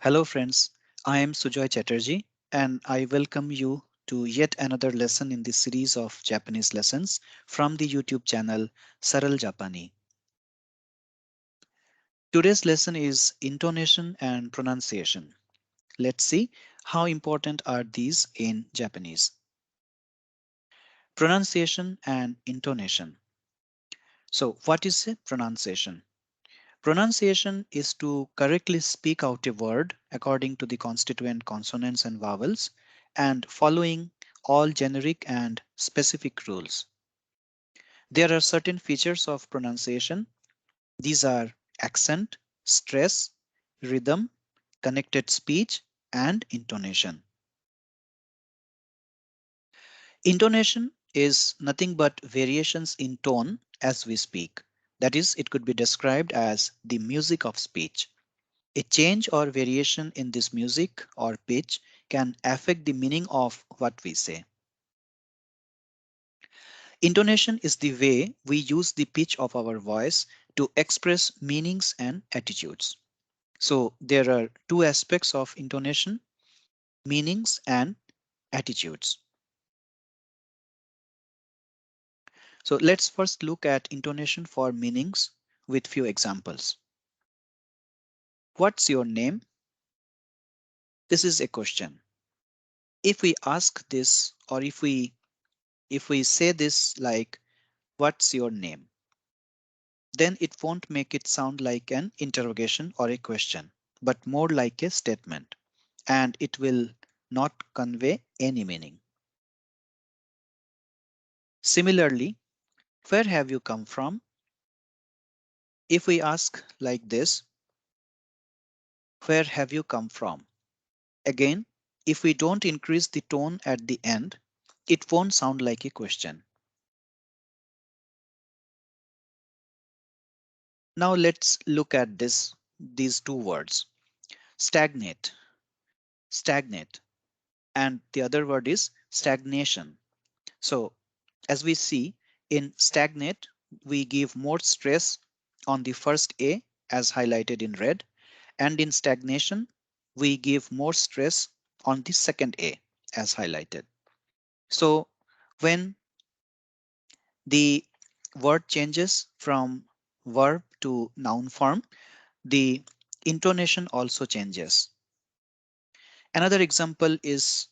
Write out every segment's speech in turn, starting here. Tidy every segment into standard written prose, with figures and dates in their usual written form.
Hello friends, I am Sujoy Chatterjee and I welcome you to yet another lesson in the series of Japanese lessons from the YouTube channel Saral Japani. Today's lesson is intonation and pronunciation. Let's see how important are these in Japanese. Pronunciation and intonation. So what is a pronunciation? Pronunciation is to correctly speak out a word according to the constituent consonants and vowels and following all generic and specific rules. There are certain features of pronunciation. These are accent, stress, rhythm, connected speech, and intonation. Intonation is nothing but variations in tone as we speak. That is, it could be described as the music of speech. A change or variation in this music or pitch can affect the meaning of what we say. Intonation is the way we use the pitch of our voice to express meanings and attitudes. So there are two aspects of intonation, meanings and attitudes. So let's first look at intonation for meanings with few examples. What's your name? This is a question. If we ask this or if we say this like what's your name? Then it won't make it sound like an interrogation or a question, but more like a statement, and it will not convey any meaning. Similarly, where have you come from? If we ask like this, where have you come from? Again, if we don't increase the tone at the end, it won't sound like a question. Now let's look at these two words, stagnate, stagnate, and the other word is stagnation. So as we see in stagnate, we give more stress on the first A as highlighted in red, and in stagnation, we give more stress on the second A as highlighted. So when the word changes from verb to noun form, the intonation also changes. Another example is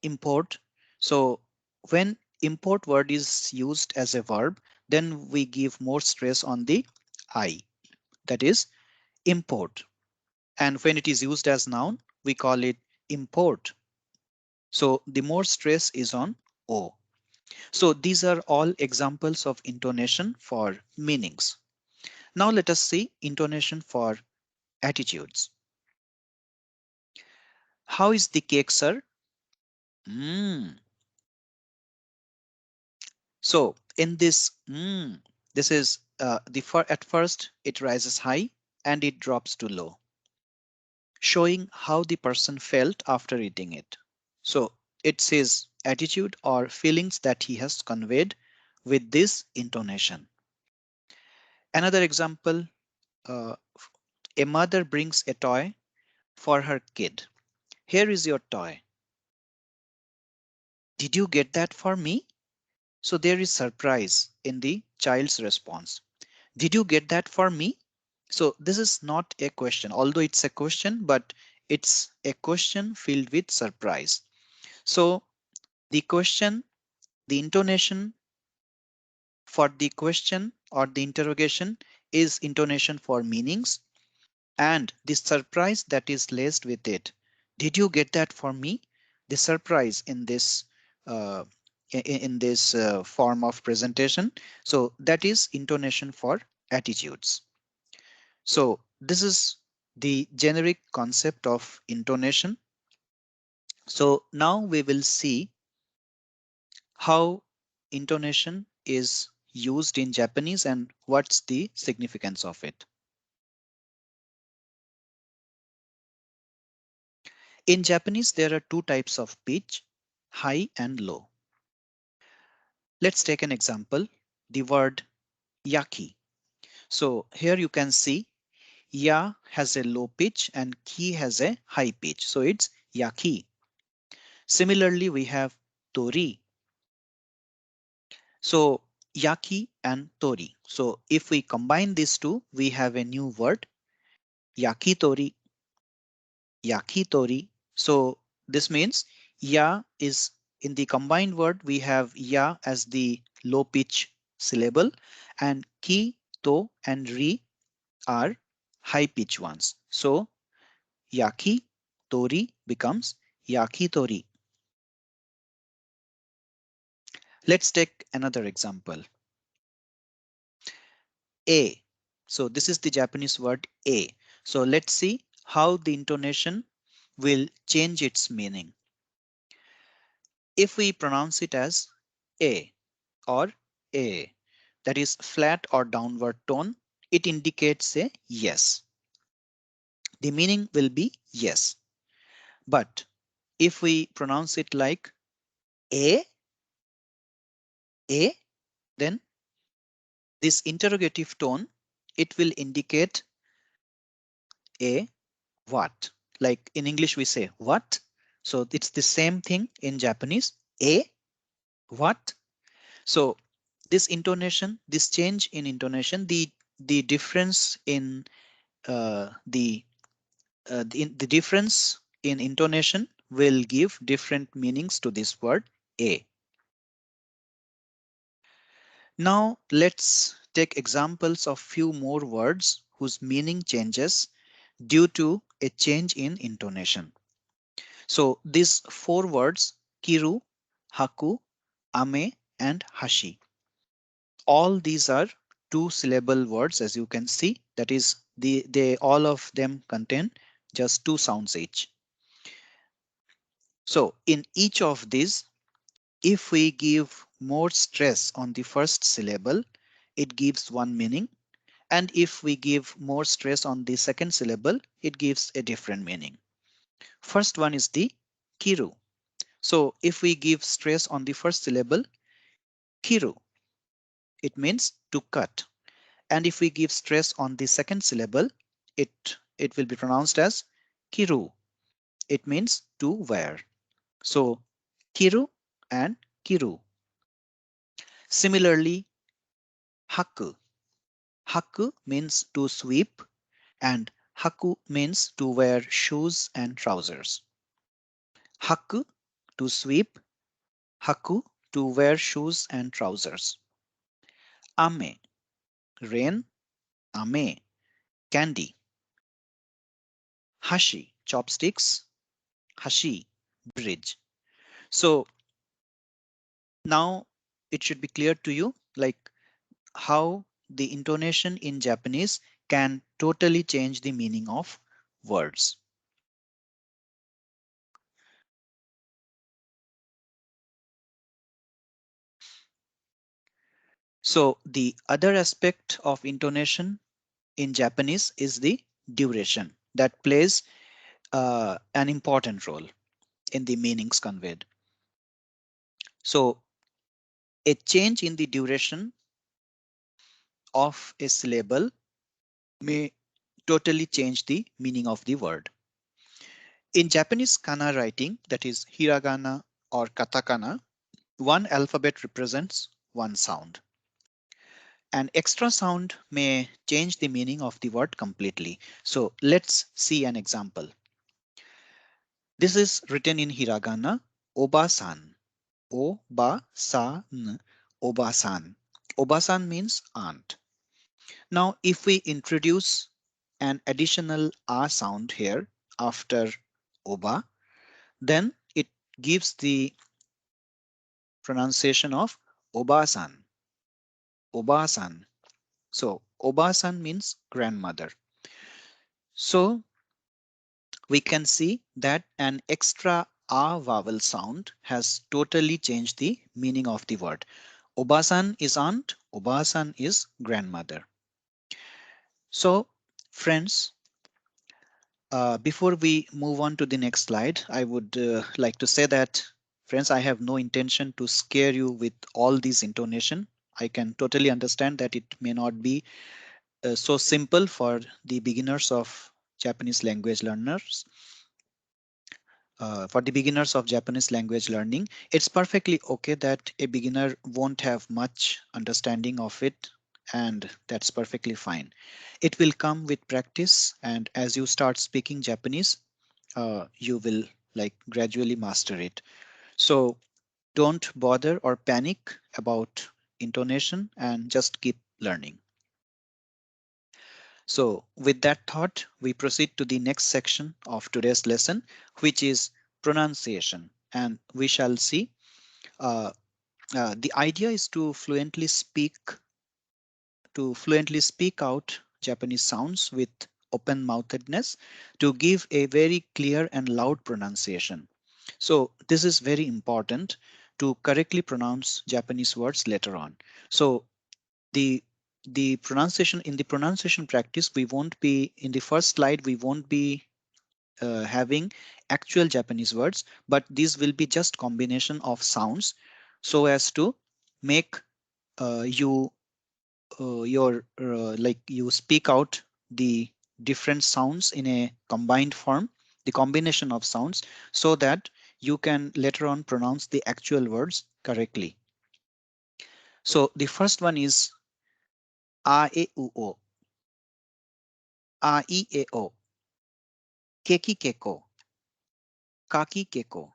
import. So when import word is used as a verb, then we give more stress on the I, that is import. And when it is used as noun, we call it import. So the more stress is on O. So these are all examples of intonation for meanings. Now let us see intonation for attitudes. How is the cake, sir? Mm. So in this, this is at first it rises high and it drops to low, showing how the person felt after eating it. So it's his attitude or feelings that he has conveyed with this intonation. Another example, uh, a mother brings a toy for her kid. Here is your toy. Did you get that for me? So there is surprise in the child's response. Did you get that for me? So this is not a question, although it's a question, but it's a question filled with surprise. So the question, the intonation for the question or the interrogation is intonation for meanings, and the surprise that is laced with it. Did you get that for me? The surprise in this uh, in this form of presentation. So that is intonation for attitudes. So this is the generic concept of intonation. So now we will see how intonation is used in Japanese and what's the significance of it. In Japanese, there are two types of pitch, high and low. Let's take an example, the word yaki. So here you can see Ya has a low pitch and ki has a high pitch. So it's yaki. Similarly, we have tori. So yaki and tori. So if we combine these two, we have a new word, yakitori, yakitori. So this means ya is in the combined word, we have ya as the low pitch syllable and ki, to and ri are high pitch ones. So yaki tori becomes yakitori. Let's take another example. A. So this is the Japanese word A. So let's see how the intonation will change its meaning. If we pronounce it as A or A, that is flat or downward tone, it indicates a yes. The meaning will be yes. But if we pronounce it like A, then this interrogative tone, it will indicate a what. Like in English, we say what. So it's the same thing in Japanese. A what. So this intonation, this change in intonation, the difference in the difference in intonation will give different meanings to this word a. Now let's take examples of few more words whose meaning changes due to a change in intonation. So these four words, kiru, haku, ame, and hashi. All these are two syllable words, as you can see. That is, they all of them contain just two sounds each. So in each of these, if we give more stress on the first syllable, it gives one meaning. And if we give more stress on the second syllable, it gives a different meaning. First one is the kiru. So if we give stress on the first syllable, kiru, it means to cut. And if we give stress on the second syllable, it will be pronounced as kiru. It means to wear. So kiru and kiru. Similarly, haku. Haku means to sweep and haku means to wear shoes and trousers. Haku to sweep, haku to wear shoes and trousers. Ame, rain, ame, candy. Hashi, chopsticks, hashi, bridge. So now it should be clear to you like how the intonation in Japanese can totally change the meaning of words. So the other aspect of intonation in Japanese is the duration that plays an important role in the meanings conveyed. So a change in the duration of a syllable may totally change the meaning of the word. In Japanese kana writing, that is hiragana or katakana, one alphabet represents one sound. An extra sound may change the meaning of the word completely. So let's see an example. This is written in hiragana, obasan. Obasan. Obasan. Obasan means aunt. Now, if we introduce an additional a sound here after oba, then it gives the pronunciation of obasan. Obasan. So obasan means grandmother. So we can see that an extra a vowel sound has totally changed the meaning of the word. Obasan is aunt, obasan is grandmother. So friends, before we move on to the next slide, I would like to say that, friends, I have no intention to scare you with all these intonation. I can totally understand that it may not be so simple for the beginners of Japanese language learners. For the beginners of Japanese language learning, it's perfectly okay that a beginner won't have much understanding of it, and that's perfectly fine. It will come with practice, and as you start speaking Japanese, you will like gradually master it. So don't bother or panic about intonation and just keep learning. So, with that thought, we proceed to the next section of today's lesson, which is pronunciation. And we shall see uh, the idea is to fluently speak out Japanese sounds with open mouthedness to give a very clear and loud pronunciation. So, this is very important to correctly pronounce Japanese words later on. So, the the pronunciation in the pronunciation practice, we won't be in the first slide, we won't be having actual Japanese words, but these will be just combination of sounds so as to make you your like you speak out the different sounds in a combined form, the combination of sounds, so that you can later on pronounce the actual words correctly. So the first one is a e u o, a i e o, keki keko, kaki keko,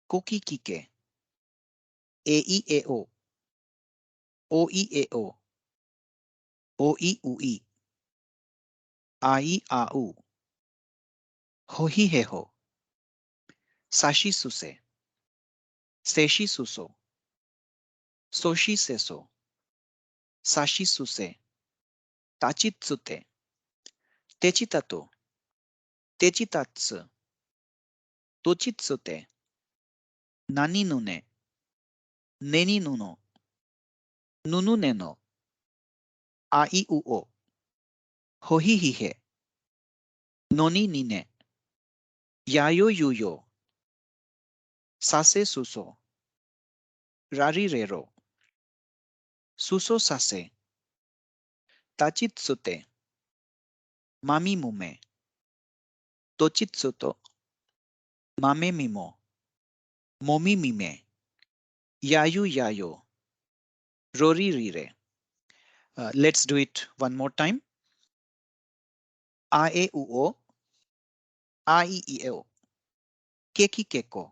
koki kike, e i e o, o i e o, o i u i, a i a u, ho hi he ho, sashi suse, seshi suso, soshi seso, sashi suse, tachitsute, techitato, techitatsu, tochitsute, nani nune, neni nuno, nunu neno, a i u o, ho hi hi he, noni nine, yayo yuyo, sase suso, rari rero, suso sase, tachitsute, mami mume, tochitsuto, mame mimo, momi mime, yayu yayo, rori rire. Let's do it one more time. A e u o, a i i e o, keki keko,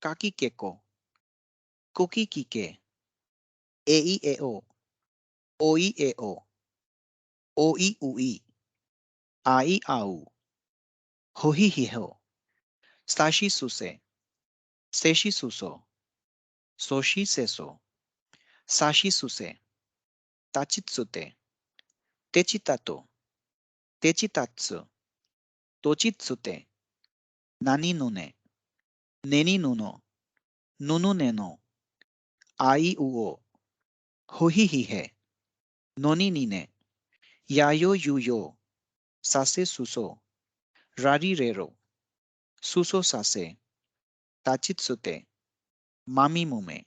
kaki keko, koki kike, e i e o, o i e o, o i u i, a i a u, ho hi hi ho, sashi suse, seshi suso, soshi seso, sashi suse, tachitsute, techitato, techitatsu, tochitsute, nani nune, neni nuno, nunu neno, ai uo, hohi hihe, noni nine, yayo yuyo, sase suso, rari rero, suso sase, tachitsute, mami mume,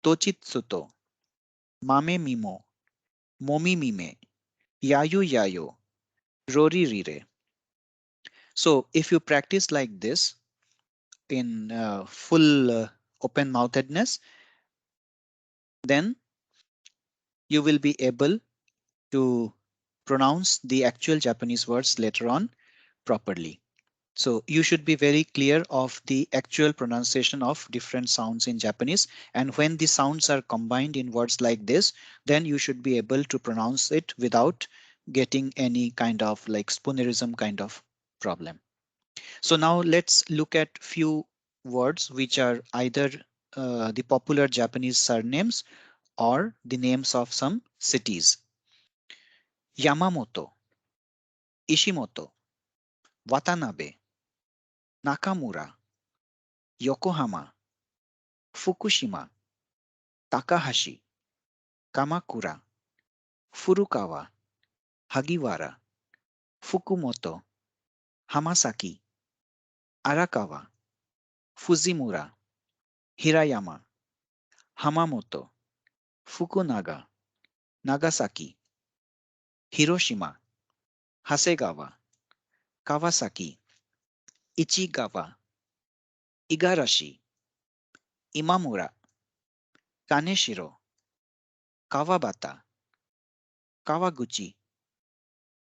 tochitsuto, mame mimo, momi mime, yayu yayo, rori rire. So if you practice like this in full open mouthedness, then you will be able to pronounce the actual Japanese words later on properly. So you should be very clear of the actual pronunciation of different sounds in Japanese. And when the sounds are combined in words like this, then you should be able to pronounce it without getting any kind of like spoonerism kind of problem. So now let's look at few words which are either the popular Japanese surnames or the names of some cities. Yamamoto, Ishimoto, Watanabe, Nakamura, Yokohama, Fukushima, Takahashi, Kamakura, Furukawa, Hagiwara, Fukumoto, Hamasaki, Arakawa, Fujimura, Hirayama, Hamamoto, Fukunaga, Nagasaki, Hiroshima, Hasegawa, Kawasaki, Ichigawa, Igarashi, Imamura, Kaneshiro, Kawabata, Kawaguchi,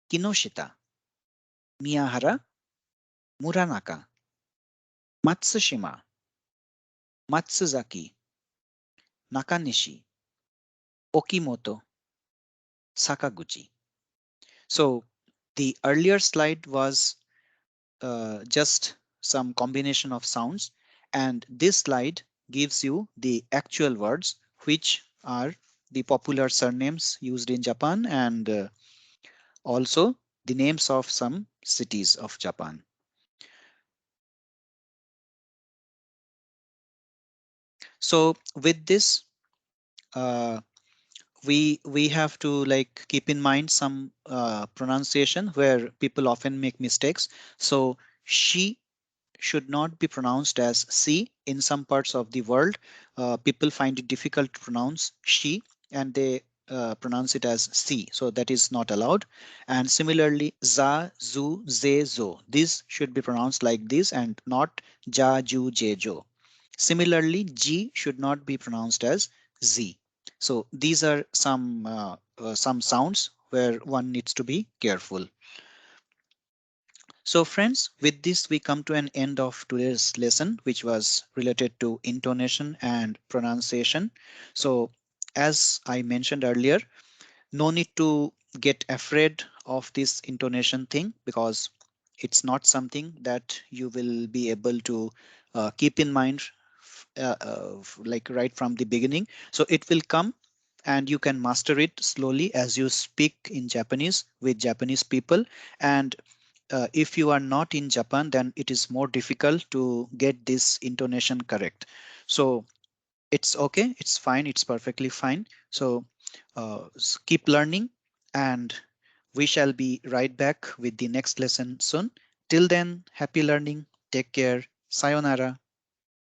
Kinoshita, Miyahara, Muranaka, Matsushima, Matsuzaki, Nakanishi, Okimoto, Sakaguchi. So the earlier slide was just some combination of sounds, and this slide gives you the actual words which are the popular surnames used in Japan, and also the names of some cities of Japan. So with this, uh, we have to like keep in mind some pronunciation where people often make mistakes. So she should not be pronounced as C. In some parts of the world, people find it difficult to pronounce she, and they pronounce it as C. So that is not allowed. And similarly, za, zu, ze, zo. This should be pronounced like this and not ja, ju, je, jo. Similarly, G should not be pronounced as Z. So these are some sounds where one needs to be careful. So friends, with this we come to an end of today's lesson, which was related to intonation and pronunciation. So as I mentioned earlier, no need to get afraid of this intonation thing, because it's not something that you will be able to keep in mind like right from the beginning. So it will come and you can master it slowly as you speak in Japanese with Japanese people. And if you are not in Japan, then it is more difficult to get this intonation correct. So it's okay, it's fine, it's perfectly fine. So keep learning, and we shall be right back with the next lesson soon. Till then, happy learning, take care, sayonara.